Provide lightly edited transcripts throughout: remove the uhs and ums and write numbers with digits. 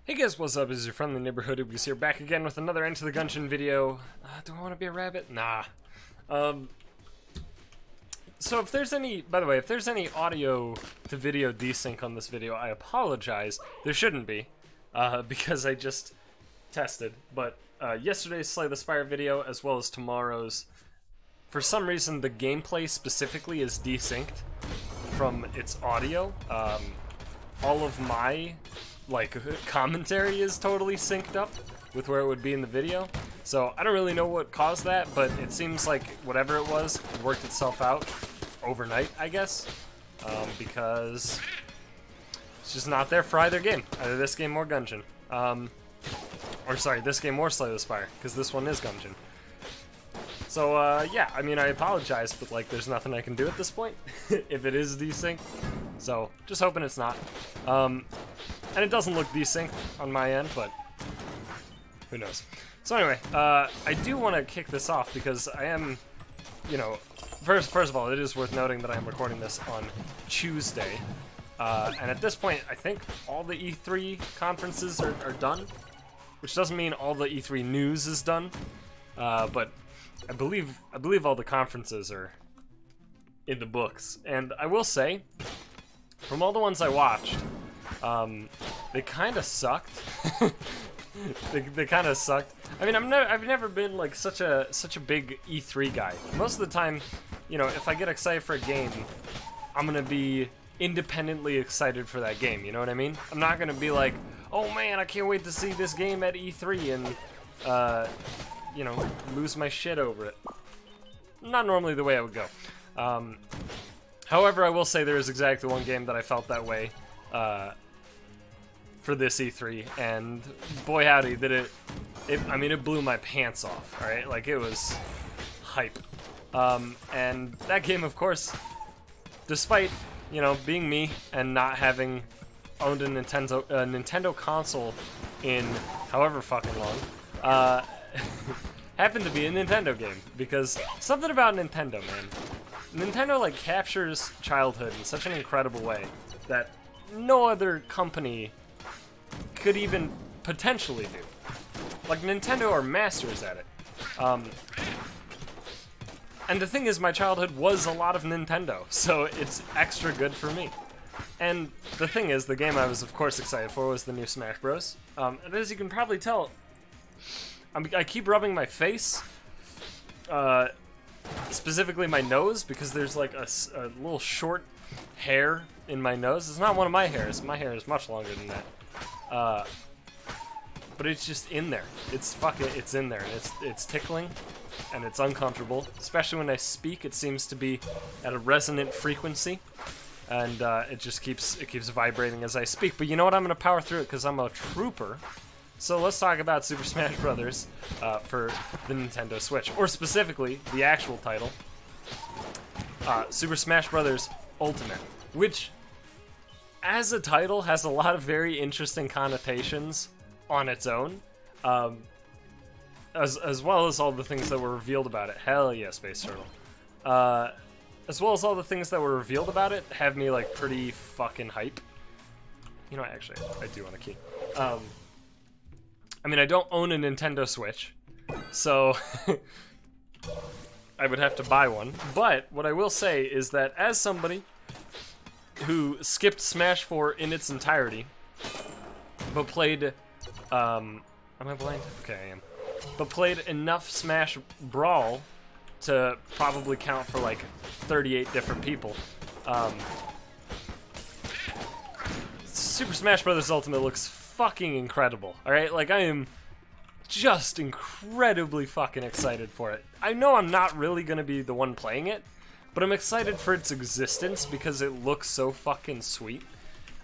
Hey guys, what's up? This is your friendly neighborhood UberGoose here, back again with another Into the Gungeon video. Do I want to be a rabbit? Nah. So if there's any, by the way, if there's any audio to video desync on this video, I apologize. There shouldn't be, because I just tested. But yesterday's Slay the Spire video, as well as tomorrow's, for some reason the gameplay specifically is desynced from its audio. All of my commentary is totally synced up with where it would be in the video. So I don't really know what caused that, but it seems like whatever it was worked itself out overnight, I guess, because it's just not there for either game, either this game or Gungeon. Or sorry, this game or Slay the Spire, because this one is Gungeon. So yeah, I mean, I apologize, but like there's nothing I can do at this point if it is desynced. So just hoping it's not. And it doesn't look desynced on my end, but who knows. So anyway, I do want to kick this off because I am, you know, first of all, it is worth noting that I am recording this on Tuesday. And at this point, I think all the E3 conferences are done, which doesn't mean all the E3 news is done, but I believe all the conferences are in the books. And I will say, from all the ones I watched, they kind of sucked. they kind of sucked. I mean, I've never been like such a big E3 guy. Most of the time, you know, if I get excited for a game, I'm gonna be independently excited for that game. You know what I mean? I'm not gonna be like, oh man, I can't wait to see this game at E3 and you know, lose my shit over it. Not normally the way I would go. However, I will say there is exactly one game that I felt that way for this E3, and boy howdy, did it I mean, it blew my pants off, alright? Like, it was hype. And that game, of course, despite, you know, being me and not having owned a Nintendo console in however fucking long, happened to be a Nintendo game, because something about Nintendo, man. Nintendo, like, captures childhood in such an incredible way that no other company could even potentially do. Like, Nintendo are masters at it. And the thing is, my childhood was a lot of Nintendo, so it's extra good for me. And the thing is, the game I was, of course, excited for was the new Smash Bros. And as you can probably tell, I keep rubbing my face, specifically my nose, because there's like a little short hair in my nose. It's not one of my hairs. My hair is much longer than that. But it's just in there. It's in there, and it's tickling, and it's uncomfortable. Especially when I speak, it seems to be at a resonant frequency, and it keeps vibrating as I speak. But you know what? I'm gonna power through it because I'm a trooper. So let's talk about Super Smash Bros. For the Nintendo Switch, or specifically the actual title, Super Smash Bros. Ultimate, which, as a title, has a lot of very interesting connotations on its own, as well as all the things that were revealed about it. Hell yeah, Space Turtle. As well as all the things that were revealed about it have me like pretty fucking hype. You know, actually, I do want a key. I mean, I don't own a Nintendo Switch, so I would have to buy one. But what I will say is that as somebody who skipped Smash 4 in its entirety, but played, am I blind? Okay, I am. But played enough Smash Brawl to probably count for like 38 different people. Super Smash Bros. Ultimate looks fucking incredible, alright? Like, I am just incredibly fucking excited for it. I know I'm not really gonna be the one playing it, but I'm excited for its existence because it looks so fucking sweet.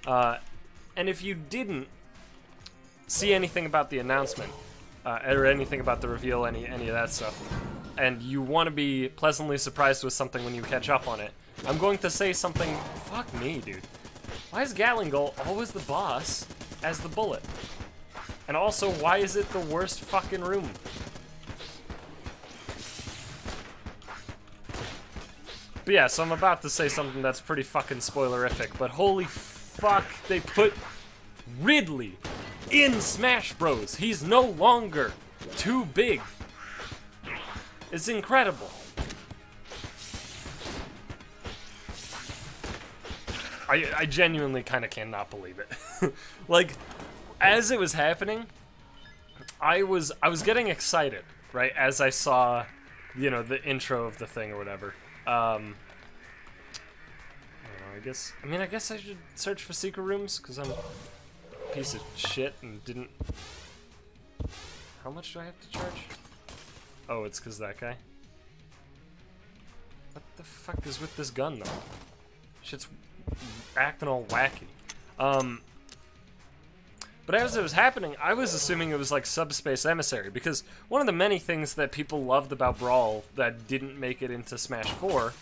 And if you didn't see anything about the announcement, or anything about the reveal, any of that stuff, and you want to be pleasantly surprised with something when you catch up on it, I'm going to say something. Fuck me, dude. Why is Gatling Gull always the boss as the bullet? And also, why is it the worst fucking room? But yeah, so I'm about to say something that's pretty fucking spoilerific, but holy fuck, they put Ridley in Smash Bros. He's no longer too big. It's incredible. I genuinely kind of cannot believe it. Like, as it was happening, I was getting excited, right? As I saw, you know, the intro of the thing or whatever. I don't know, I guess I should search for secret rooms, because I'm a piece of shit and didn't... How much do I have to charge? Oh, it's because that guy. What the fuck is with this gun, though? Shit's acting all wacky. But as it was happening, I was assuming it was like Subspace Emissary, because one of the many things that people loved about Brawl that didn't make it into Smash 4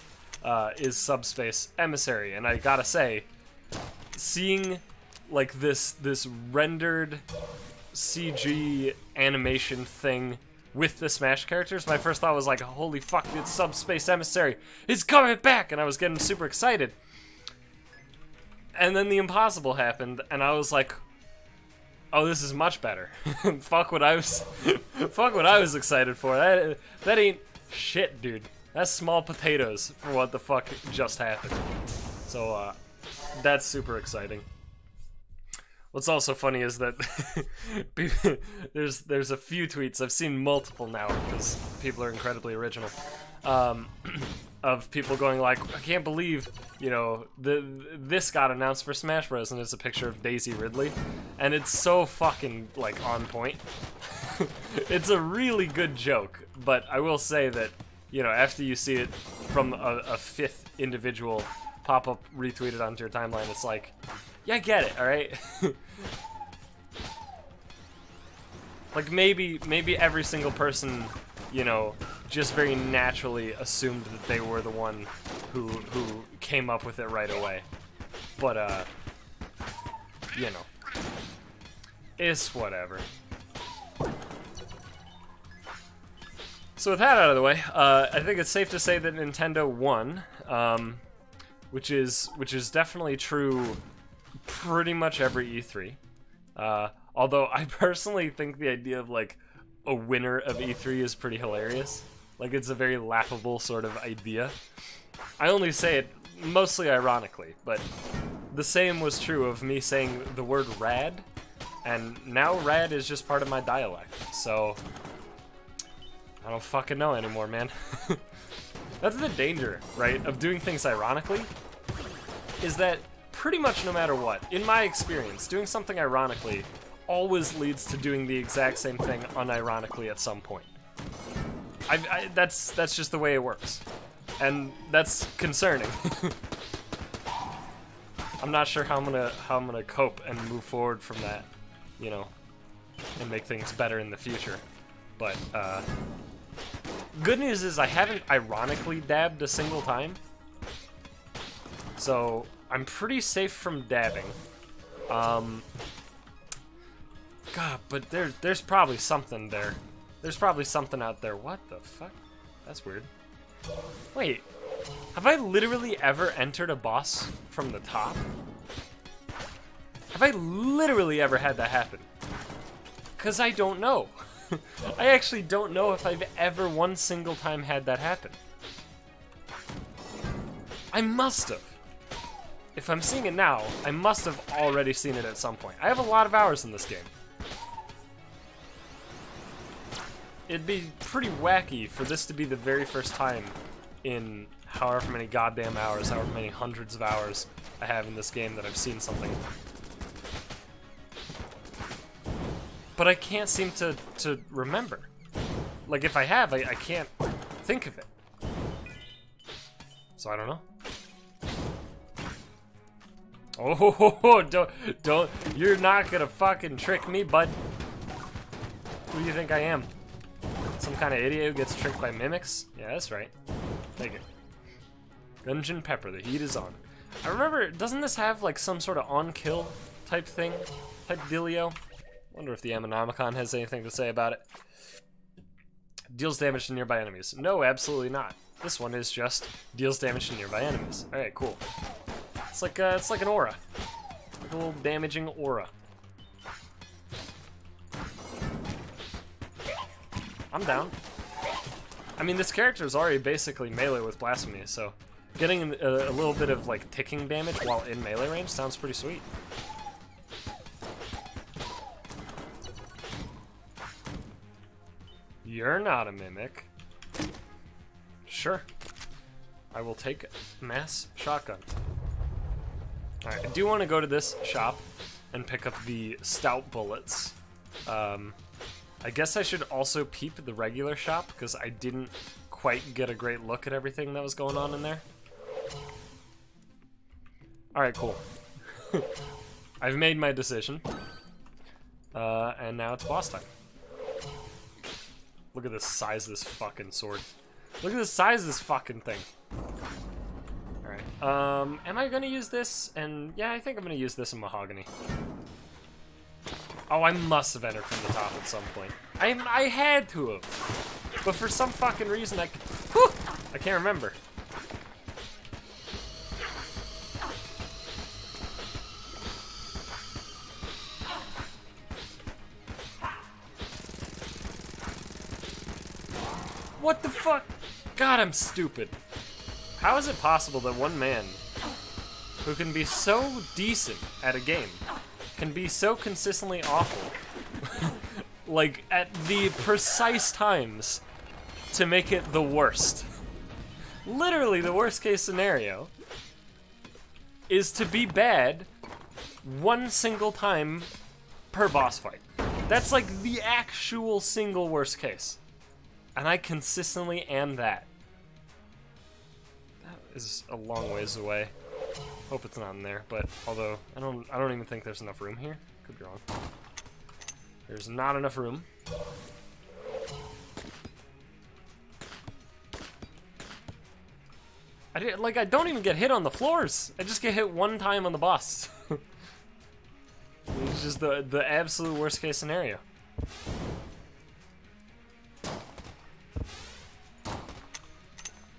is Subspace Emissary, and I gotta say, seeing like this rendered CG animation thing with the Smash characters, my first thought was like, holy fuck, it's Subspace Emissary, it's coming back, and I was getting super excited. And then the impossible happened, and I was like, oh, this is much better. Fuck what I was excited for. That ain't shit, dude. That's small potatoes for what the fuck just happened. So, that's super exciting. What's also funny is that there's a few tweets, I've seen multiple now because people are incredibly original, of people going like, I can't believe, you know, this got announced for Smash Bros. And it's a picture of Daisy Ridley, and it's so fucking like on point. It's a really good joke, but I will say that, you know, after you see it from a fifth individual pop-up retweeted onto your timeline, it's like, yeah, I get it, alright? Like, maybe every single person, you know, just very naturally assumed that they were the one who came up with it right away. But, you know, it's whatever. So with that out of the way, I think it's safe to say that Nintendo won, which is definitely true pretty much every E3. Although I personally think the idea of like a winner of E3 is pretty hilarious. Like, it's a very laughable sort of idea. I only say it mostly ironically, but the same was true of me saying the word rad, and now rad is just part of my dialect, so I don't fucking know anymore, man. That's the danger, right, of doing things ironically, is that pretty much no matter what, in my experience, doing something ironically always leads to doing the exact same thing unironically at some point. That's just the way it works, and that's concerning. I'm not sure how I'm gonna cope and move forward from that, you know, and make things better in the future. But good news is I haven't ironically dabbed a single time, so I'm pretty safe from dabbing. God, but there's probably something there. There's probably something out there. What the fuck? That's weird. Wait, have I literally ever entered a boss from the top? Have I literally ever had that happen? Because I don't know. I actually don't know if I've ever one single time had that happen. I must have. If I'm seeing it now, I must have already seen it at some point. I have a lot of hours in this game. It'd be pretty wacky for this to be the very first time in however many goddamn hours, however many hundreds of hours I have in this game that I've seen something. But I can't seem to remember. Like, if I have, I can't think of it. So I don't know. Oh, don't, you're not gonna fucking trick me, bud. Who do you think I am? Some kind of idiot who gets tricked by mimics? Yeah, that's right. Take it. Gungeon Pepper, the heat is on. I remember, doesn't this have like some sort of on-kill type thing? Type dealio? Wonder if the Ammonomicon has anything to say about it. Deals damage to nearby enemies. No, absolutely not. This one is just deals damage to nearby enemies. Alright, cool. It's like an aura. Like a little damaging aura. I'm down. I mean, this character is already basically melee with Blasphemy, so getting a little bit of, like, ticking damage while in melee range sounds pretty sweet. You're not a mimic. Sure. I will take mass shotgun. Alright, I do want to go to this shop and pick up the stout bullets. I guess I should also peep the regular shop, because I didn't quite get a great look at everything that was going on in there. Alright, cool. I've made my decision. And now it's boss time. Look at the size of this fucking sword. Look at the size of this fucking thing. Alright. Am I gonna use this? And yeah, I think I'm gonna use this in Mahogany. Oh, I must have entered from the top at some point. I had to have. But for some fucking reason, I can't remember. What the fuck? God, I'm stupid. How is it possible that one man who can be so decent at a game can be so consistently awful, like, at the precise times to make it the worst? Literally, the worst case scenario is to be bad one single time per boss fight. That's like the actual single worst case. And I consistently am that. That is a long ways away. Hope it's not in there, but although I don't even think there's enough room here. Could be wrong. There's not enough room. I don't even get hit on the floors. I just get hit one time on the boss. It's just the absolute worst case scenario.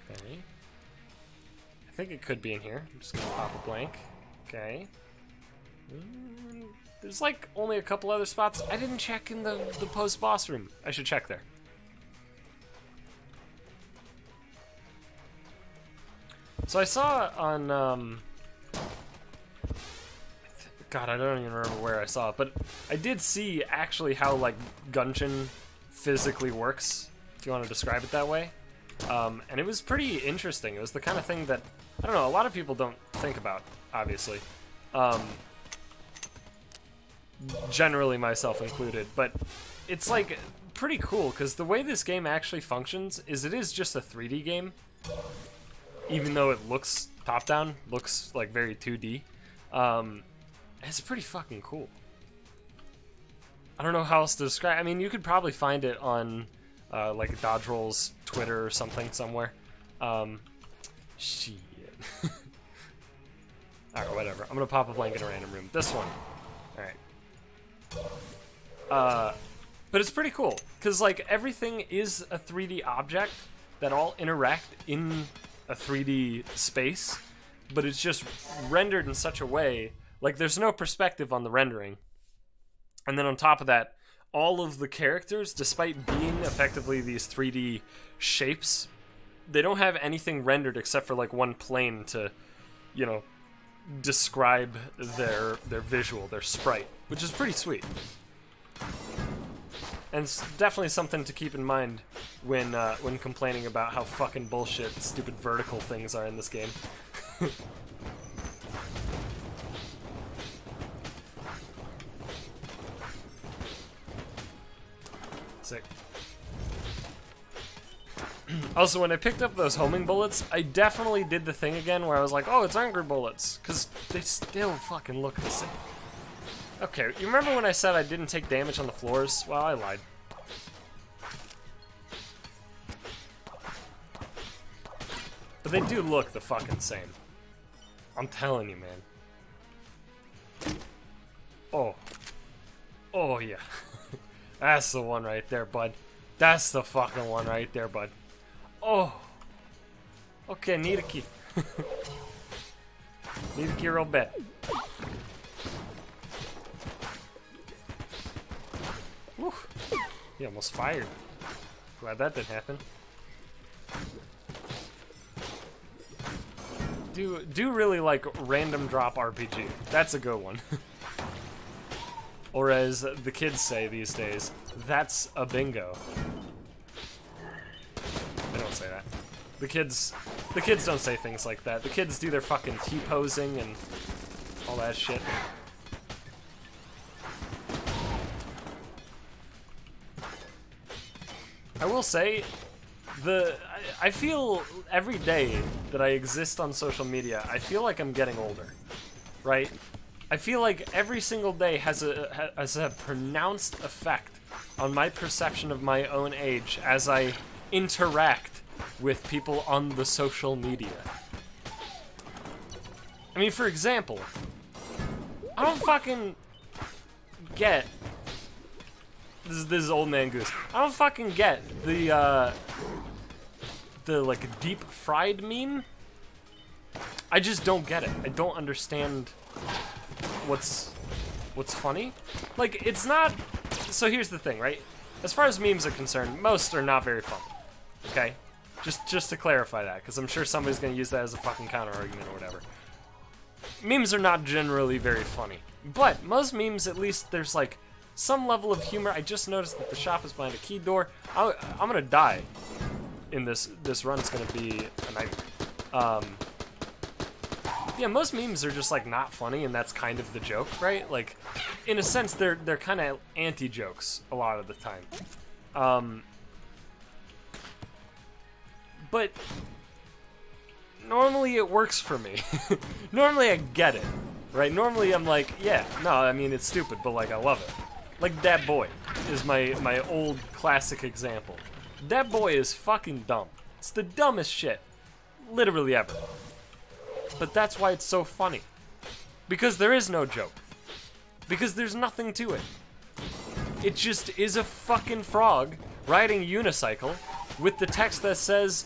Okay. I think it could be in here. I'm just gonna pop a blank. Okay. There's like only a couple other spots. I didn't check in the post-boss room. I should check there. So I saw on, God, I don't even remember where I saw it, but I did see actually how, like, Gungeon physically works, if you want to describe it that way. And it was pretty interesting. It was the kind of thing that, I don't know, a lot of people don't think about, obviously. Generally myself included, but it's, like, pretty cool, because the way this game actually functions is it is just a 3D game. Even though it looks top-down, looks like very 2D, it's pretty fucking cool. I don't know how else to describe. I mean, you could probably find it on like Dodge Roll's Twitter or something somewhere. Shit. Alright, whatever. I'm gonna pop a blank in a random room. This one. Alright. But it's pretty cool, because like everything is a 3D object that all interact in a 3D space, but it's just rendered in such a way, like there's no perspective on the rendering. And then on top of that, all of the characters, despite being effectively these 3D shapes, they don't have anything rendered except for like one plane to, you know, describe their visual, their sprite, which is pretty sweet. And it's definitely something to keep in mind when complaining about how fucking bullshit stupid vertical things are in this game. Sick. Also, when I picked up those homing bullets, I definitely did the thing again where I was like, oh, it's angry bullets, because they still fucking look the same. Okay, you remember when I said I didn't take damage on the floors? Well, I lied. But they do look the fucking same. I'm telling you, man. Oh. Oh, yeah. That's the one right there, bud. That's the fucking one right there, bud. Oh. Okay, need a key. Need a key real bad. Whew. He almost fired. Glad that didn't happen. Do really like random drop RPG. That's a good one. Or as the kids say these days, that's a bingo. They don't say that. The kids don't say things like that. The kids do their fucking T-posing and all that shit. I will say, I feel every day that I exist on social media, I feel like I'm getting older, right? I feel like every single day has a pronounced effect on my perception of my own age as I interact with people on the social media. I mean, for example, I don't fucking get... This is old man Goose. I don't fucking get the like deep fried meme. I just don't get it. I don't understand what's funny. Like, it's not... So here's the thing, right? As far as memes are concerned, most are not very funny. Okay? Just to clarify that, because I'm sure somebody's gonna use that as a fucking counter-argument or whatever. Memes are not generally very funny. But most memes, at least, there's like some level of humor. I just noticed that the shop is behind a key door. I'm gonna die in this run. It's gonna be a nightmare. Yeah, most memes are just like not funny, and that's kind of the joke, right? Like, in a sense, they're kind of anti-jokes a lot of the time. But normally it works for me. Normally I get it, right? Normally I'm like, yeah, no, I mean, it's stupid, but like, I love it. Like Dat Boy is my old classic example. Dat Boy is fucking dumb. It's the dumbest shit, literally ever. But that's why it's so funny. Because there is no joke. Because there's nothing to it. It just is a fucking frog riding a unicycle with the text that says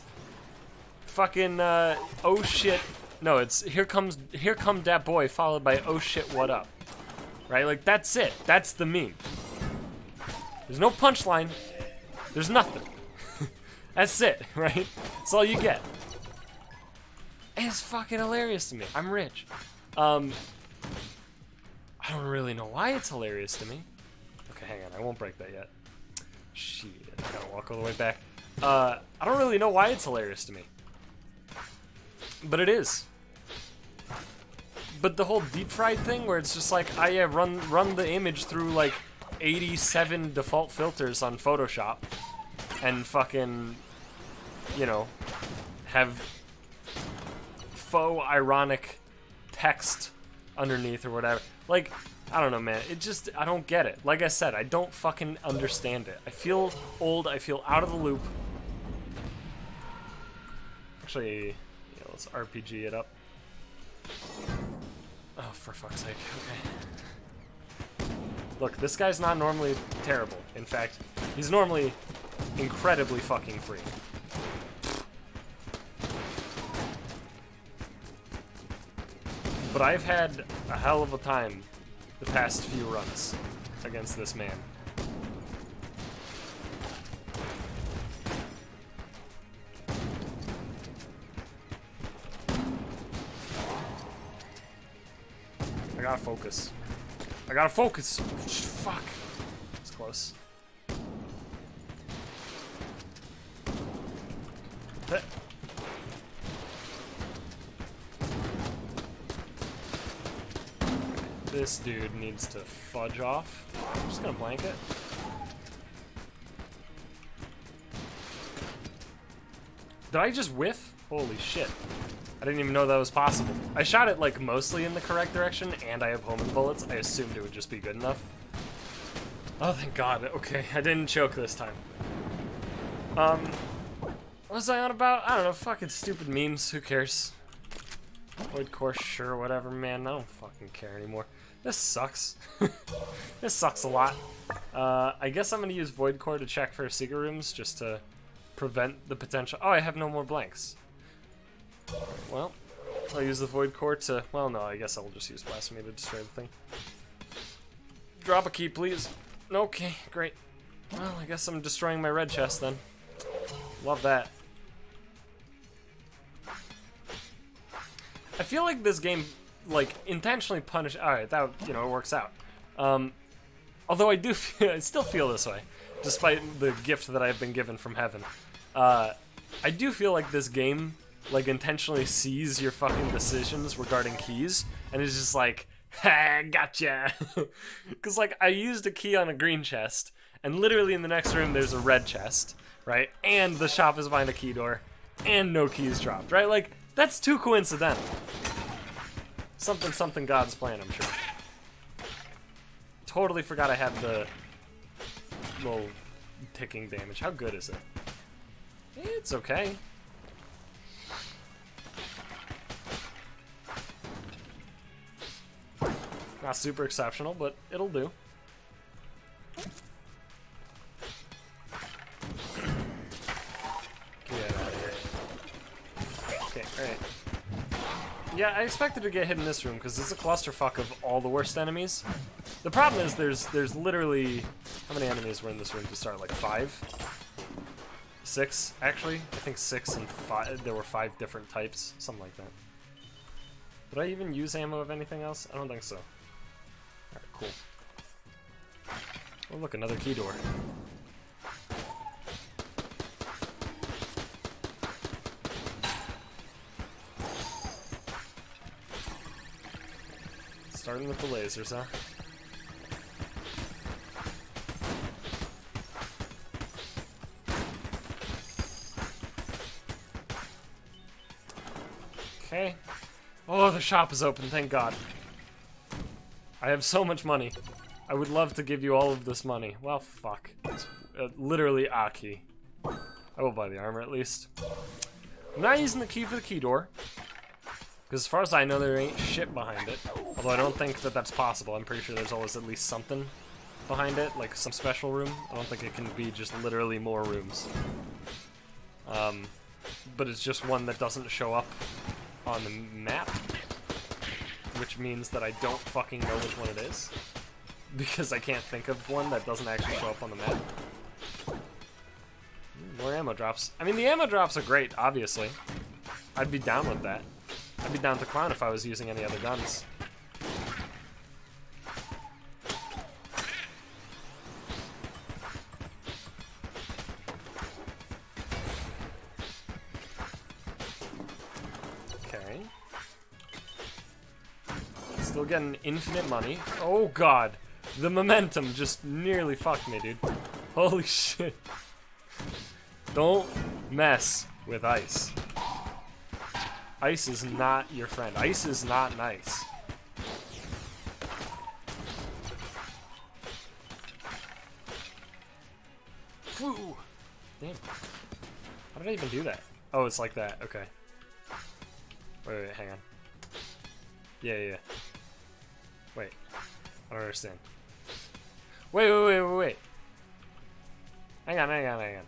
fucking oh shit. No, it's here come Dat Boy followed by oh shit what up. Right? Like, that's it. That's the meme. There's no punchline. There's nothing. That's it, right? That's all you get. And it's fucking hilarious to me. I'm rich. I don't really know why it's hilarious to me. Okay, hang on. I won't break that yet. Shit. I gotta walk all the way back. I don't really know why it's hilarious to me. But it is. But the whole deep fried thing where it's just like, yeah, run the image through like 87 default filters on Photoshop and fucking, you know, have faux ironic text underneath or whatever. Like, I don't know, man. It just, I don't get it. Like I said, I don't fucking understand it. I feel old. I feel out of the loop. Actually, yeah, let's RPG it up. Oh, for fuck's sake. Okay. Look, this guy's not normally terrible. In fact, he's normally incredibly fucking free. But I've had a hell of a time the past few runs against this man. I gotta focus. I gotta focus! Fuck. It's close. This dude needs to fudge off. I'm just gonna blank it. Did I just whiff? Holy shit. I didn't even know that was possible. I shot it like mostly in the correct direction and I have homing bullets. I assumed it would just be good enough. Oh, thank God. Okay, I didn't choke this time. What was I on about? I don't know, fucking stupid memes. Who cares? Void course, sure, whatever, man. I don't fucking care anymore. This sucks. This sucks a lot. I guess I'm gonna use Void Core to check for secret rooms just to prevent the potential. Oh, I have no more blanks. Well, I'll use the Void Core to. Well, no, I guess I'll just use Blasphemy to destroy the thing. Drop a key, please. Okay, great. Well, I guess I'm destroying my red chest then. Love that. I feel like this game, like, intentionally punish. All right, that, you know, it works out. Although I do feel, I still feel this way, despite the gift that I've been given from heaven. I do feel like this game, like, intentionally sees your fucking decisions regarding keys, and is just like, ha, gotcha. Because, like, I used a key on a green chest, and literally in the next room there's a red chest, right? And the shop is behind a key door, and no keys dropped, right? Like, that's too coincidental. Something God's plan, I'm sure. Totally forgot I had the little ticking damage. How good is it? It's okay. Not super exceptional, but it'll do. Get out of here. Okay, alright. Yeah, I expected to get hit in this room because it's a clusterfuck of all the worst enemies. The problem is there's literally... How many enemies were in this room to start? Like 5? 6, actually? I think 6 and 5. There were 5 different types. Something like that. Did I even use ammo of anything else? I don't think so. Alright, cool. Oh look, another key door. Starting with the lasers, huh? Okay. Oh, the shop is open, thank God. I have so much money. I would love to give you all of this money. Well, fuck. It's literally a key. I will buy the armor at least. I'm not using the key for the key door. Because as far as I know, there ain't shit behind it. Although I don't think that that's possible. I'm pretty sure there's always at least something behind it, like some special room. I don't think it can be just literally more rooms. But it's just one that doesn't show up on the map. Which means that I don't fucking know which one it is. Because I can't think of one that doesn't actually show up on the map. More ammo drops. I mean, the ammo drops are great, obviously. I'd be down with that. I'd be down to clown if I was using any other guns. Okay. Still getting infinite money. Oh god. The momentum just nearly fucked me, dude. Holy shit. Don't mess with ice. Ice is not your friend. Ice is not nice. Woo! Damn. How did I even do that? Oh, it's like that. Okay. Wait, hang on. Yeah. Wait. I don't understand. Wait. Hang on.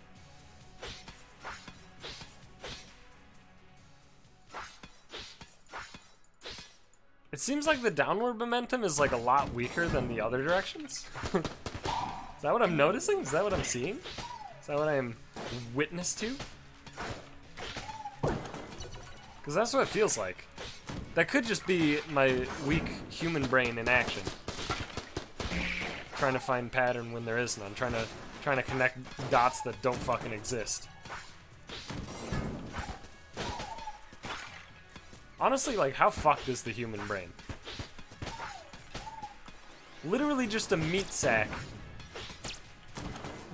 It seems like the downward momentum is like a lot weaker than the other directions. Is that what I'm noticing? Is that what I'm seeing? Is that what I'm witness to? Because that's what it feels like. That could just be my weak human brain in action. Trying to find pattern when there is none. Trying to connect dots that don't fucking exist. Honestly, like, how fucked is the human brain? Literally just a meat sack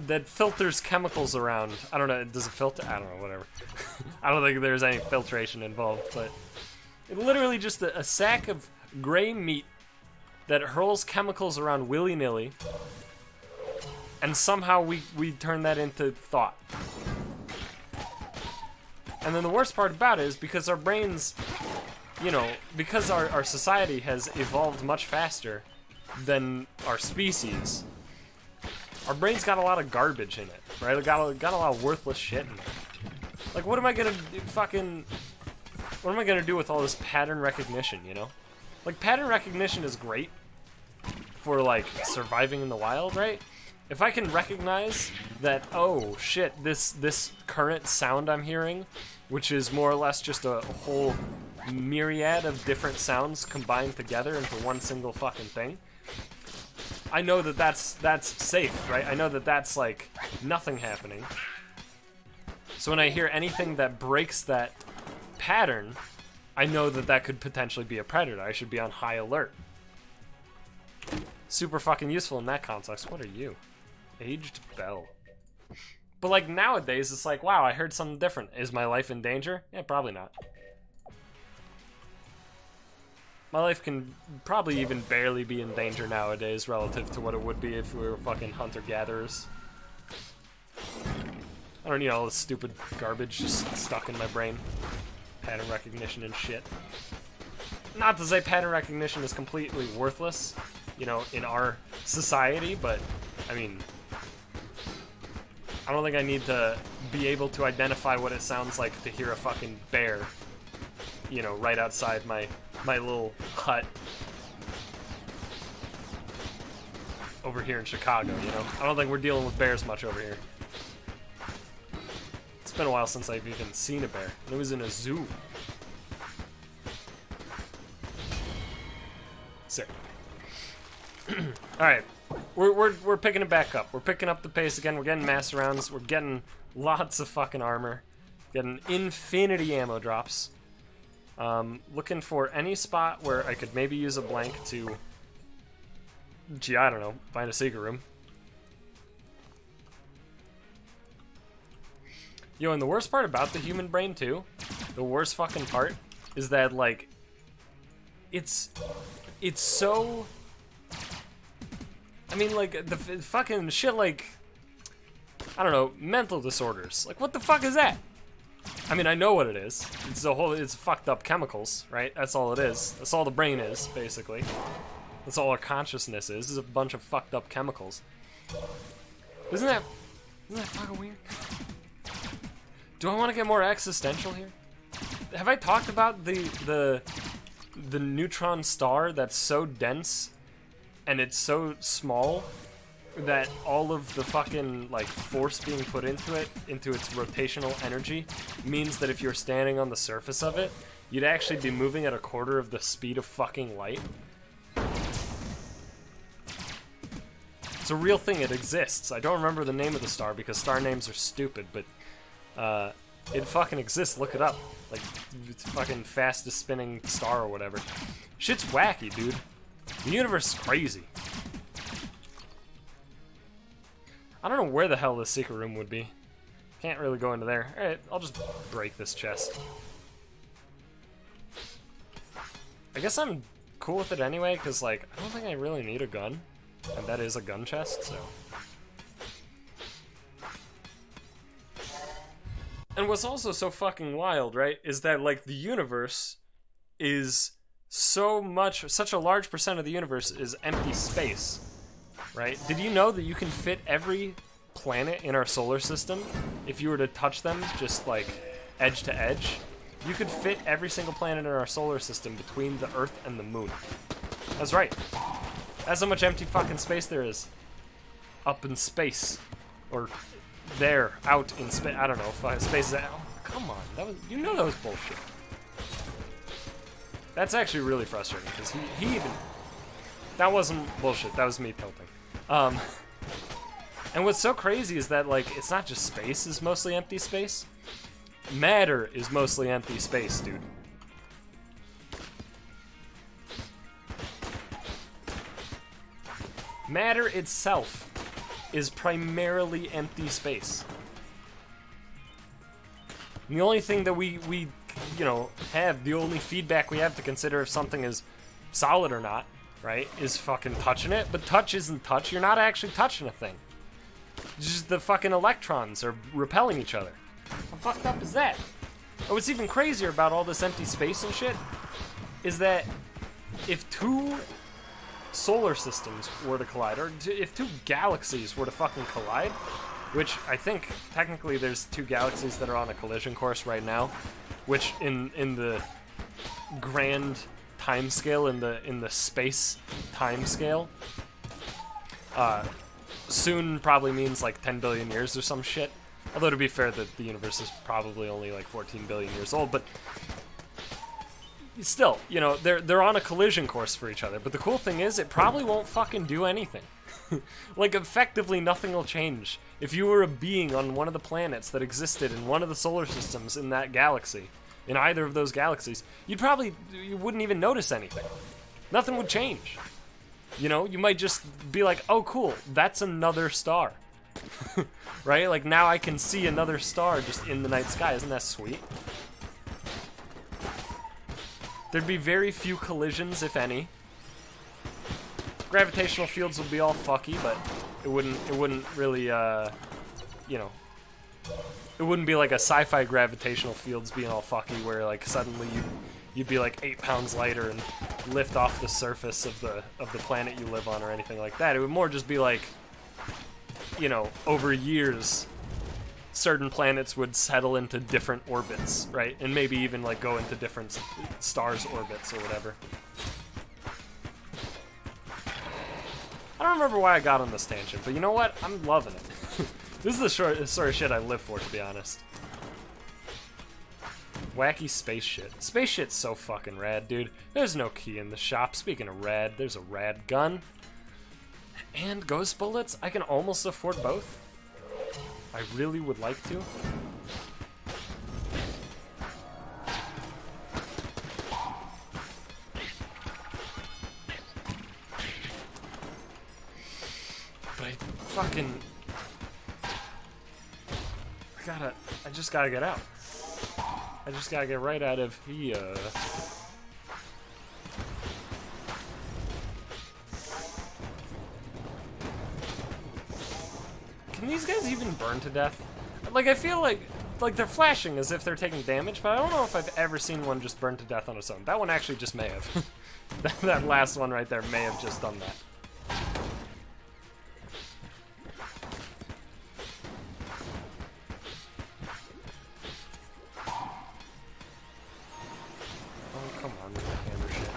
that filters chemicals around. I don't know, does it filter? I don't know, whatever. I don't think there's any filtration involved, but literally just a sack of gray meat that hurls chemicals around willy-nilly, and somehow we turn that into thought. And then the worst part about it is because our brains, you know, because our society has evolved much faster than our species, our brain's got a lot of garbage in it, right? It got a lot of worthless shit in it. Like, what am I gonna what am I gonna do with all this pattern recognition, you know? Like, pattern recognition is great for, like, surviving in the wild, right? if I can recognize that, oh shit, this current sound I'm hearing, which is more or less just a whole myriad of different sounds combined together into one single fucking thing, I know that that's safe, right? I know that that's like nothing happening. So when I hear anything that breaks that pattern, I know that that could potentially be a predator. I should be on high alert. Super fucking useful in that context. What are you? Aged Bell. But like nowadays, it's like, wow, I heard something different. Is my life in danger? Yeah, probably not. My life can probably even barely be in danger nowadays relative to what it would be if we were fucking hunter-gatherers. I don't need all this stupid garbage just stuck in my brain. Pattern recognition and shit. Not to say pattern recognition is completely worthless, you know, in our society, but, I mean, I don't think I need to be able to identify what it sounds like to hear a fucking bear, you know, right outside my little hut over here in Chicago, you know? I don't think we're dealing with bears much over here. It's been a while since I've even seen a bear. It was in a zoo. Sick. Alright. We're picking it back up. We're picking up the pace again. We're getting mass rounds. We're getting lots of fucking armor. Getting infinity ammo drops. Looking for any spot where I could maybe use a blank to, gee, I don't know, find a secret room. Yo, and the worst part about the human brain, too, the worst fucking part, is that, like, it's so, I mean, like, the fucking shit, like, I don't know, mental disorders. Like, what the fuck is that? I mean, I know what it is. It's fucked up chemicals, right? That's all it is. That's all the brain is, basically. That's all our consciousness is a bunch of fucked up chemicals. Isn't that fucking weird? Do I want to get more existential here? Have I talked about the neutron star that's so dense and it's so small that all of the fucking, like, force being put into it, into its rotational energy, means that if you're standing on the surface of it, you'd actually be moving at a quarter of the speed of fucking light? It's a real thing, it exists. I don't remember the name of the star because star names are stupid, but it fucking exists, look it up. Like, it's fucking fastest spinning star or whatever. Shit's wacky, dude. The universe is crazy. I don't know where the hell this secret room would be. Can't really go into there. Alright, I'll just break this chest. I guess I'm cool with it anyway, because, like, I don't think I really need a gun. And that is a gun chest, so. And what's also so fucking wild, right, is that, like, the universe is such a large percent of the universe is empty space. Right? Did you know that you can fit every planet in our solar system if you were to touch them just like edge to edge? You could fit every single planet in our solar system between the Earth and the Moon. That's right. That's how much empty fucking space there is. Up in space. Or there, out in space. I don't know. Space is out. Oh, come on. You know that was bullshit. That's actually really frustrating because he even... That wasn't bullshit. That was me tilting. And what's so crazy is that, like, it's not just space is mostly empty space. Matter is mostly empty space, dude. Matter itself is primarily empty space. And the only thing that we you know, have, the only feedback we have to consider if something is solid or not, right, is fucking touching it. But touch isn't touch. You're not actually touching a thing. It's just the fucking electrons are repelling each other. How fucked up is that? And what's even crazier about all this empty space and shit is that if two solar systems were to collide, or if two galaxies were to fucking collide, which I think technically there's two galaxies that are on a collision course right now, which in the grand timescale, in the space timescale, soon probably means like 10 billion years or some shit. Although to be fair, the universe is probably only like 14 billion years old, but still, you know, they're on a collision course for each other. But the cool thing is, it probably won't fucking do anything. Like, effectively nothing will change. If you were a being on one of the planets that existed in one of the solar systems in that galaxy, in either of those galaxies, you wouldn't even notice anything. Nothing would change. You know, you might just be like, oh cool, that's another star. Right? Like, now I can see another star just in the night sky. Isn't that sweet? There'd be very few collisions, if any. Gravitational fields would be all fucky, but it wouldn't really, you know, it wouldn't be like a sci-fi gravitational fields being all fucky where like suddenly you'd be like 8 pounds lighter and lift off the surface of the planet you live on or anything like that. It would more just be like, you know, over years, certain planets would settle into different orbits, right? And maybe even like go into different stars' orbits or whatever. I don't remember why I got on this tangent, but you know what? I'm loving it. This is the sort of shit I live for, to be honest. Wacky space shit. Space shit's so fucking rad, dude. There's no key in the shop. Speaking of rad, there's a rad gun. And ghost bullets? I can almost afford both. I really would like to. But I fucking... I just gotta get out. I just gotta get right out of here. Can these guys even burn to death? Like, I feel like they're flashing as if they're taking damage, but I don't know if I've ever seen one just burn to death on its own. That one actually just may have. That last one right there may have just done that. Oh, come on with the hammer shit.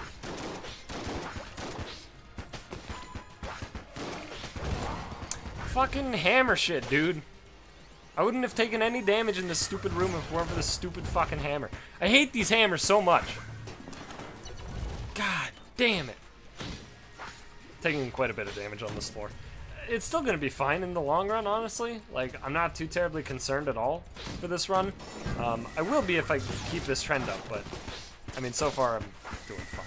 Fucking hammer shit, dude. I wouldn't have taken any damage in this stupid room if it weren't for this stupid fucking hammer. I hate these hammers so much. God damn it. Taking quite a bit of damage on this floor. It's still gonna be fine in the long run, honestly. Like, I'm not too terribly concerned at all for this run. I will be if I keep this trend up, but I mean, so far I'm doing fine.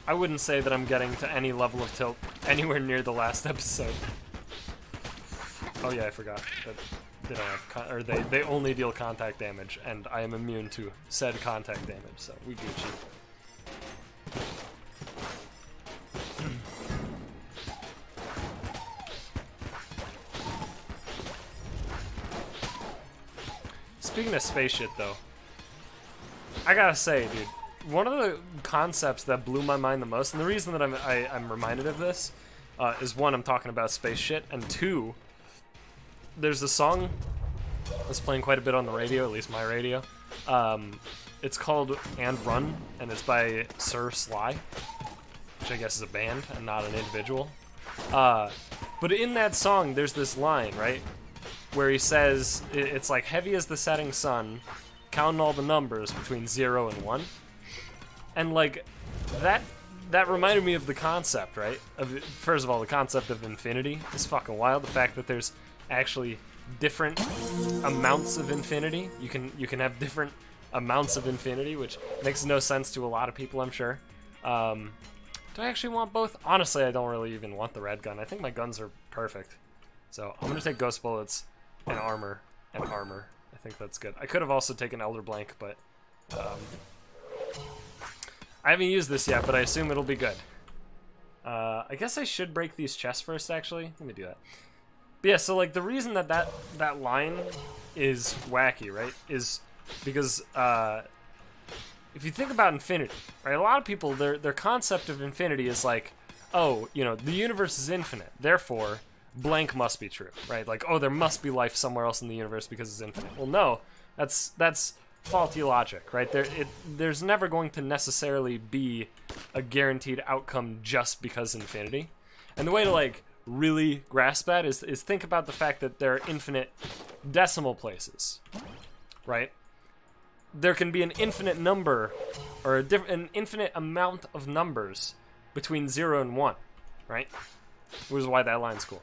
I wouldn't say that I'm getting to any level of tilt anywhere near the last episode. Oh yeah, I forgot that they don't have or they only deal contact damage, and I am immune to said contact damage, so we Gucci. Speaking of space shit, though, I gotta say, dude, one of the concepts that blew my mind the most, and the reason that I'm reminded of this, is one, I'm talking about space shit, and two, there's a song that's playing quite a bit on the radio, at least my radio. It's called And Run, and it's by Sir Sly, which I guess is a band and not an individual. But in that song, there's this line, right, where he says, it's like, heavy as the setting sun, counting all the numbers between 0 and 1. And like, that reminded me of the concept, right? First of all, the concept of infinity is fucking wild. The fact that there's actually different amounts of infinity. You can have different amounts of infinity, which makes no sense to a lot of people, I'm sure. Do I actually want both? Honestly, I don't really even want the red gun. I think my guns are perfect. So I'm gonna take ghost bullets and armor and armor. I think that's good. I could have also taken Elder Blank, but I haven't used this yet, but I assume it'll be good. I guess I should break these chests first, actually. Let me do that. But yeah, so like the reason that line is wacky, right, is because if you think about infinity, right, a lot of people, their concept of infinity is like, oh, you know, the universe is infinite, therefore blank must be true, right? Like, oh, there must be life somewhere else in the universe because it's infinite. Well, no, that's faulty logic, right? There's never going to necessarily be a guaranteed outcome just because infinity. And the way to, like, really grasp that is think about the fact that there are infinite decimal places, right? There can be an infinite number, or an infinite amount of numbers between 0 and 1, right? Which is why that line's cool.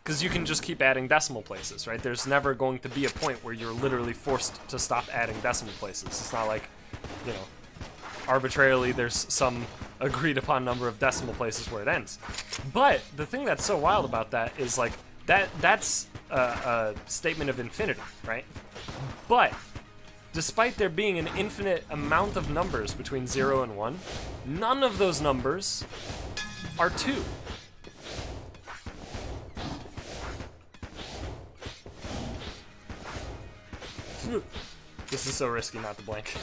Because you can just keep adding decimal places, right? There's never going to be a point where you're literally forced to stop adding decimal places. It's not like, you know, arbitrarily there's some agreed upon number of decimal places where it ends. But the thing that's so wild about that is, like, that's a statement of infinity, right? But despite there being an infinite amount of numbers between 0 and 1, none of those numbers are 2. This is so risky not to blink,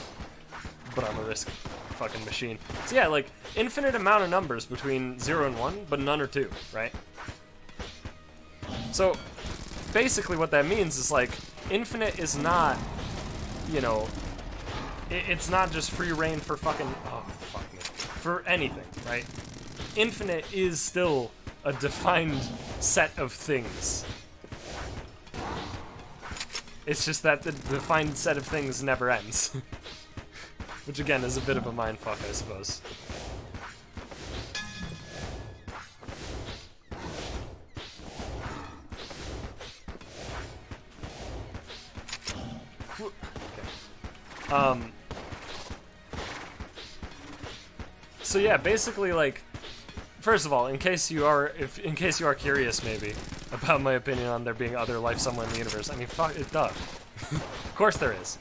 but I'm a risk fucking machine. So yeah, like, infinite amount of numbers between 0 and 1, but none are 2, right? So basically what that means is, like, infinite is not, you know, it's not just free reign for fucking, oh, fuck me, for anything, right? Infinite is still a defined set of things. It's just that the defined set of things never ends. Which, again, is a bit of a mindfuck, I suppose. Okay. So yeah, basically, like, first of all, in case you are curious, maybe, about my opinion on there being other life somewhere in the universe, I mean, fuck it, duh. Of course there is.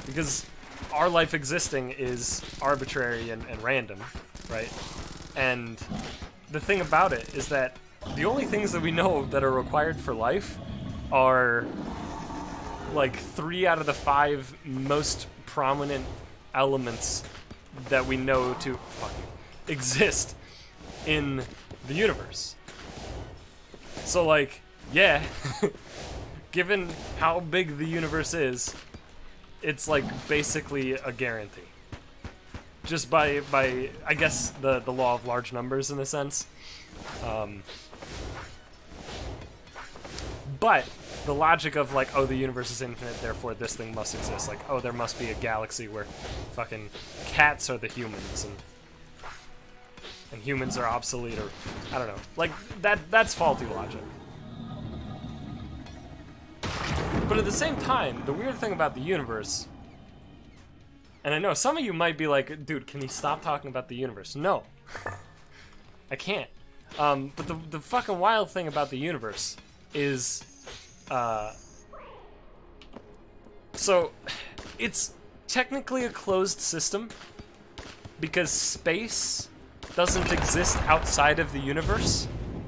Because our life existing is arbitrary and random, right? And the thing about it is that the only things that we know that are required for life are, like, 3 out of the 5 most prominent elements that we know to exist in the universe. So, like, yeah, given how big the universe is, it's, like, basically a guarantee. Just by I guess, the law of large numbers, in a sense. But the logic of, like, oh, the universe is infinite, therefore this thing must exist. Like, oh, there must be a galaxy where fucking cats are the humans, and humans are obsolete, or I don't know. Like, that's faulty logic. But at the same time, the weird thing about the universe, and I know some of you might be like, dude, can you stop talking about the universe? No. I can't. But the fucking wild thing about the universe is, so it's technically a closed system because space doesn't exist outside of the universe.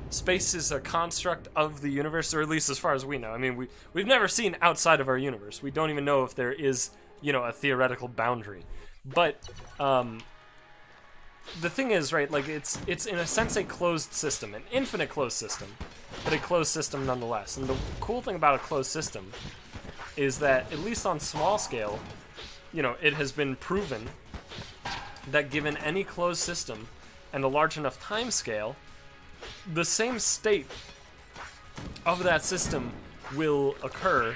Space is a construct of the universe, or at least as far as we know. I mean, we've never seen outside of our universe. We don't even know if there is, you know, a theoretical boundary. But the thing is, right, like, it's in a sense a closed system, an infinite closed system, but a closed system nonetheless. And the cool thing about a closed system is that, at least on small scale, you know, it has been proven that given any closed system and a large enough time scale, the same state of that system will occur,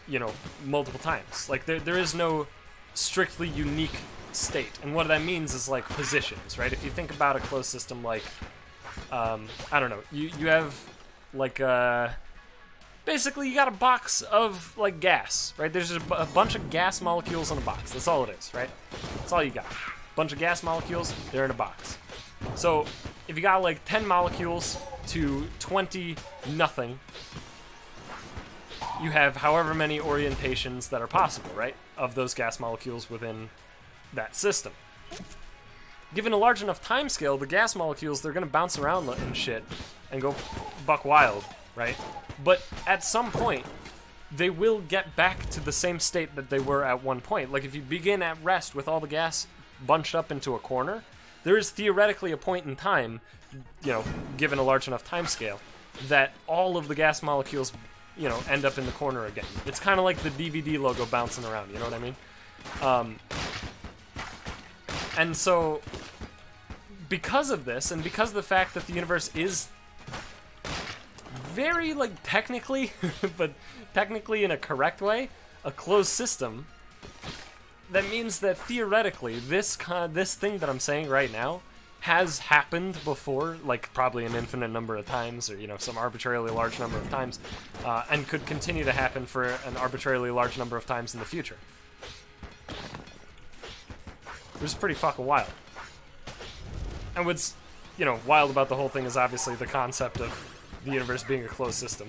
you know, multiple times. Like, there is no strictly unique state. And what that means is, like, positions, right? If you think about a closed system like, I don't know, you have, like, basically you got a box of, like, gas, right? There's just a bunch of gas molecules in a box. That's all it is, right? That's all you got. Bunch of gas molecules, they're in a box. So if you got, like, 10 molecules to 20 nothing, you have however many orientations that are possible, right, of those gas molecules within that system. Given a large enough time scale, the gas molecules, they're going to bounce around and shit and go buck wild, right? But at some point, they will get back to the same state that they were at one point. Like, if you begin at rest with all the gas bunched up into a corner, there is theoretically a point in time, you know, given a large enough time scale, that all of the gas molecules you know, end up in the corner again. It's kind of like the DVD logo bouncing around, you know what I mean? And so, because of this, and because of the fact that the universe is very, like, technically, but technically in a correct way, a closed system, that means that theoretically, this thing that I'm saying right now has happened before, like probably an infinite number of times, or, you know, some arbitrarily large number of times, and could continue to happen for an arbitrarily large number of times in the future. Which is pretty fucking wild. And what's, you know, wild about the whole thing is obviously the concept of the universe being a closed system.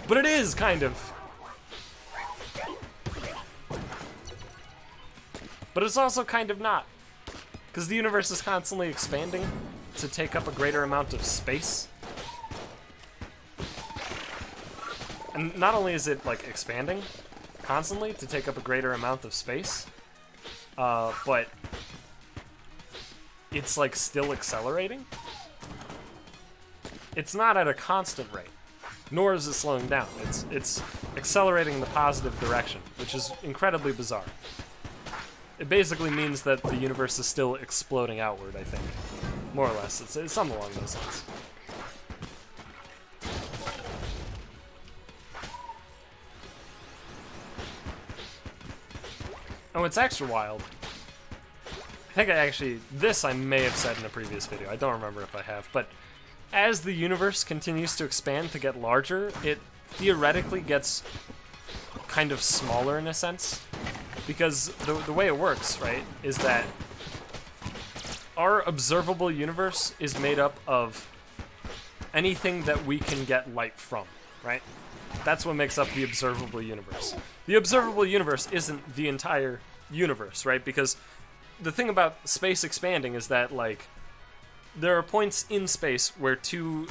But it is, kind of. But it's also kind of not. Because the universe is constantly expanding to take up a greater amount of space. And not only is it, like, expanding constantly to take up a greater amount of space, but it's, like, still accelerating. It's not at a constant rate, nor is it slowing down. It's accelerating in the positive direction, which is incredibly bizarre. It basically means that the universe is still exploding outward, I think. More or less. It's something along those lines. And what's extra wild, I think this I may have said in a previous video, I don't remember if I have, but as the universe continues to expand to get larger, it theoretically gets kind of smaller in a sense. Because the way it works, right, is that our observable universe is made up of anything that we can get light from, right? That's what makes up the observable universe. The observable universe isn't the entire universe, right? Because the thing about space expanding is that, like, there are points in space where two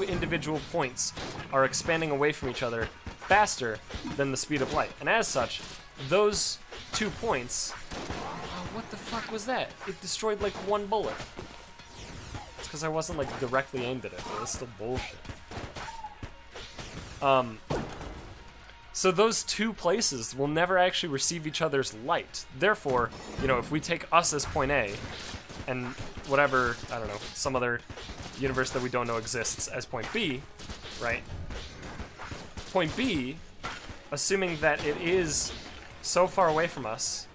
individual points are expanding away from each other faster than the speed of light. And as such, those 2 points... Oh, what the fuck was that? It destroyed, like, 1 bullet. It's because I wasn't, like, directly aimed at it, but it's still bullshit. So those 2 places will never actually receive each other's light. Therefore, you know, if we take us as point A, and whatever, I don't know, some other universe that we don't know exists as point B, right? Point B, assuming that it is so far away from us,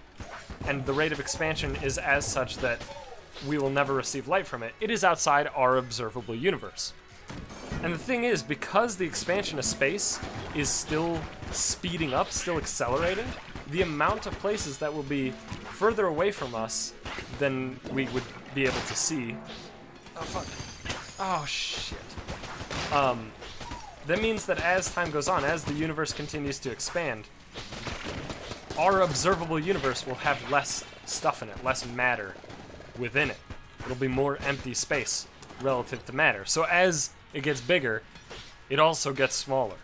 and the rate of expansion is as such that we will never receive light from it, it is outside our observable universe. And the thing is, because the expansion of space is still speeding up, still accelerating, the amount of places that will be further away from us than we would be able to see... Oh, fuck. Oh, shit. That means that as time goes on, as the universe continues to expand, our observable universe will have less stuff in it, less matter within it. It'll be more empty space relative to matter. So as it gets bigger, it also gets smaller.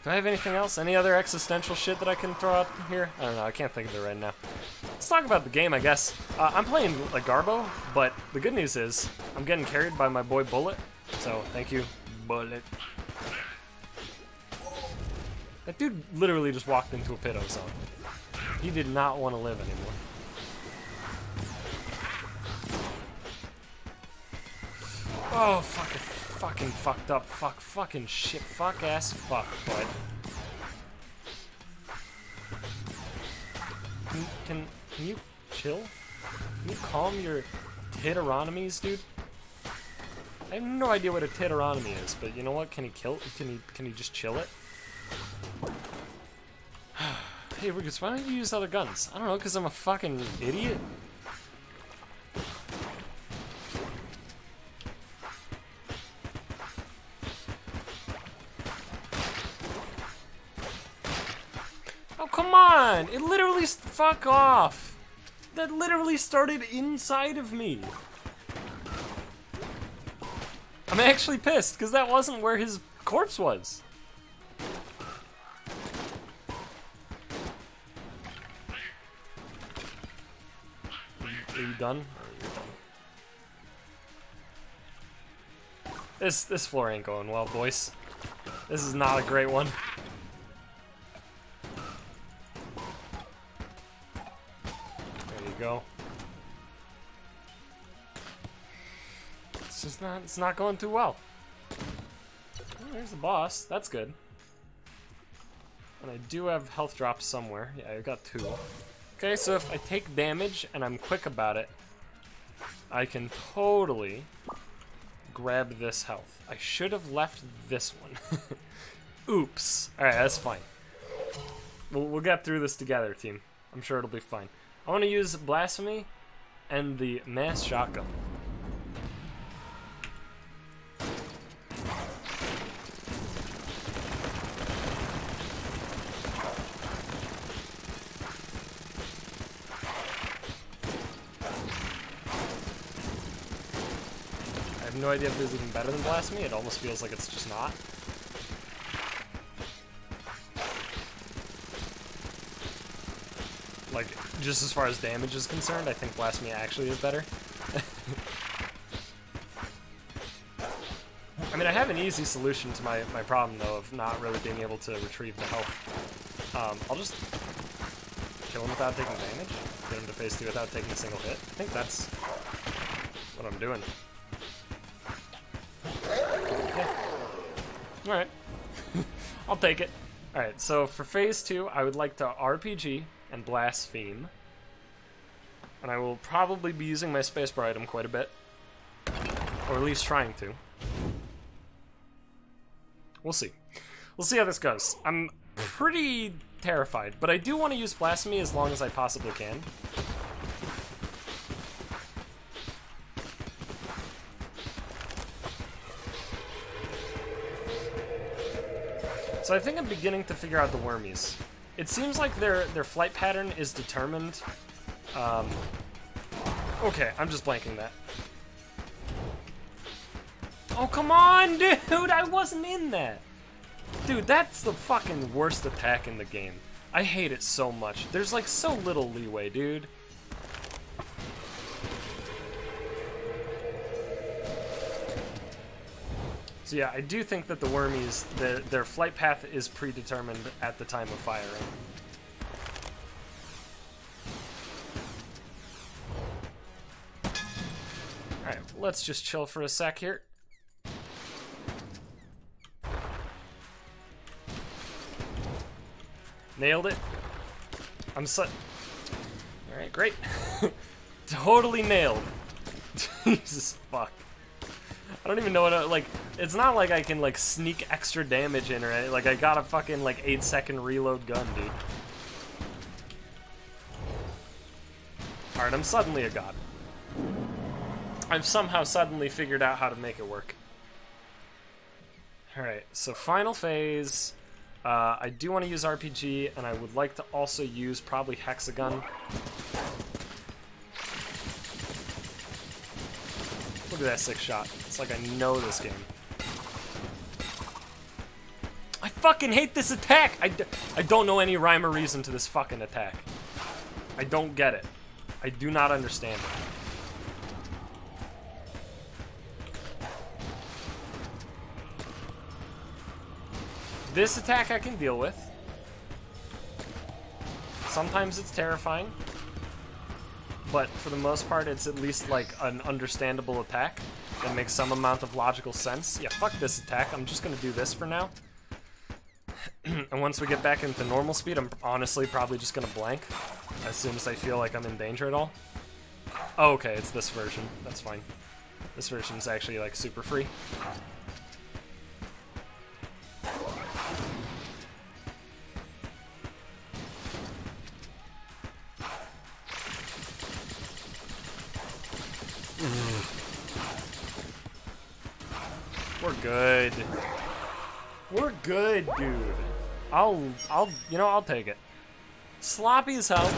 Do I have anything else? Any other existential shit that I can throw out here? I don't know, I can't think of it right now. Let's talk about the game, I guess. I'm playing like Garbo, but the good news is I'm getting carried by my boy Bullet. So, thank you, Bullet. That dude literally just walked into a pit ozone. He did not want to live anymore. Oh, fucking fucked up. Fucking shit. Fuck ass fuck, bud. Can you chill? Can you calm your titeronomies, dude? I have no idea what a titeronomy is, but you know what? Can he just chill it? Hey, UberGoose, why don't you use other guns? I don't know, because I'm a fucking idiot? Oh, come on! It literally... Fuck off! That literally started inside of me. I'm actually pissed, because that wasn't where his corpse was. Are you done? Or you're done? This floor ain't going well, boys. This is not a great one. There you go. It's not going too well. Oh, there's the boss. That's good. And I do have health drops somewhere. Yeah, I got 2. Okay, so if I take damage and I'm quick about it, I can totally grab this health. I should have left this one. Oops. Alright, that's fine. We'll get through this together, team. I'm sure it'll be fine. I want to use Blasphemy and the mass shotgun. I have no idea if this is even better than Blasphemy. It almost feels like it's just not. Like, just as far as damage is concerned, I think Blasphemy actually is better. I mean, I have an easy solution to my problem, though, of not really being able to retrieve the health. I'll just kill him without taking damage. Get him to phase 2 without taking a single hit. I think that's what I'm doing. Alright. I'll take it. Alright, so for phase 2, I would like to RPG and Blaspheme. And I will probably be using my spacebar item quite a bit. Or at least trying to. We'll see. We'll see how this goes. I'm pretty terrified, but I do want to use Blasphemy as long as I possibly can. So I think I'm beginning to figure out the wormies. It seems like their flight pattern is determined. Okay, I'm just blanking that. Oh, come on, dude! I wasn't in that! Dude, that's the fucking worst attack in the game. I hate it so much. There's like so little leeway, dude. So yeah, I do think that the wormies, their flight path is predetermined at the time of firing. Alright, let's just chill for a sec here. Nailed it. Alright, great. Totally nailed. Jesus fuck. I don't even know what like, it's not like I can like sneak extra damage in or anything. Like I got a fucking like 8-second reload gun, dude. Alright, I'm suddenly a god. I've somehow suddenly figured out how to make it work. Alright, so final phase. I do want to use RPG, and I would like to also use probably Hexagon. Look at that 6 shot. It's like I know this game. I fucking hate this attack! I don't know any rhyme or reason to this fucking attack. I don't get it. I do not understand it. This attack I can deal with. Sometimes it's terrifying. But for the most part, it's at least like an understandable attack that makes some amount of logical sense. Yeah, fuck this attack. I'm just gonna do this for now. And once we get back into normal speed, I'm honestly probably just gonna blank as soon as I feel like I'm in danger at all. Oh, okay, it's this version. That's fine. This version's actually like super free. We're good. We're good, dude. I'll take it. Sloppy as hell.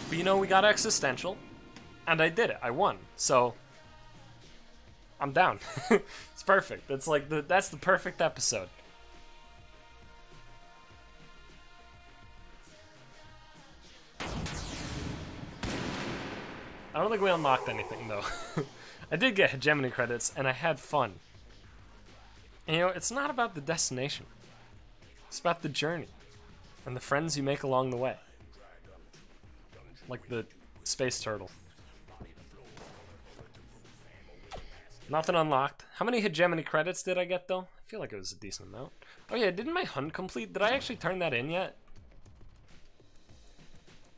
But you know, we got existential. And I did it. I won. So I'm down. It's perfect. That's like that's the perfect episode. I don't think we unlocked anything though. I did get hegemony credits and I had fun. And, you know, it's not about the destination. It's about the journey and the friends you make along the way. Like the space turtle. Nothing unlocked. How many hegemony credits did I get, though? I feel like it was a decent amount. Oh yeah, didn't my hunt complete? Did I actually turn that in yet?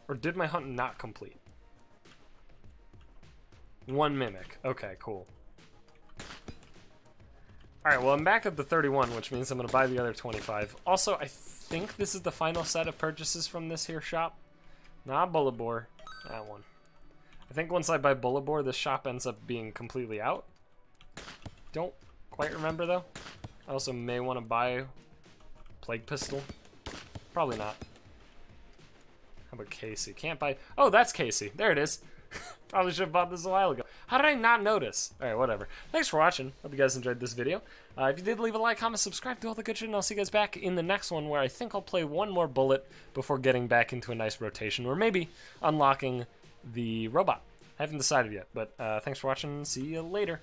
Or did my hunt not complete? 1 mimic. Okay, cool. Alright, well I'm back at the 31, which means I'm going to buy the other 25. Also, I think this is the final set of purchases from this here shop. Nah, Bullet Boar. That one. I think once I buy Bullet Boar, this shop ends up being completely out. Don't quite remember, though. I also may want to buy Plague Pistol. Probably not. How about Casey? Can't buy... Oh, that's Casey. There it is. Probably should have bought this a while ago. How did I not notice? Alright, whatever. Thanks for watching. Hope you guys enjoyed this video. If you did, leave a like, comment, subscribe, do all the good shit, and I'll see you guys back in the next one, where I think I'll play one more bullet before getting back into a nice rotation, or maybe unlocking the robot. I haven't decided yet, but thanks for watching, and see you later.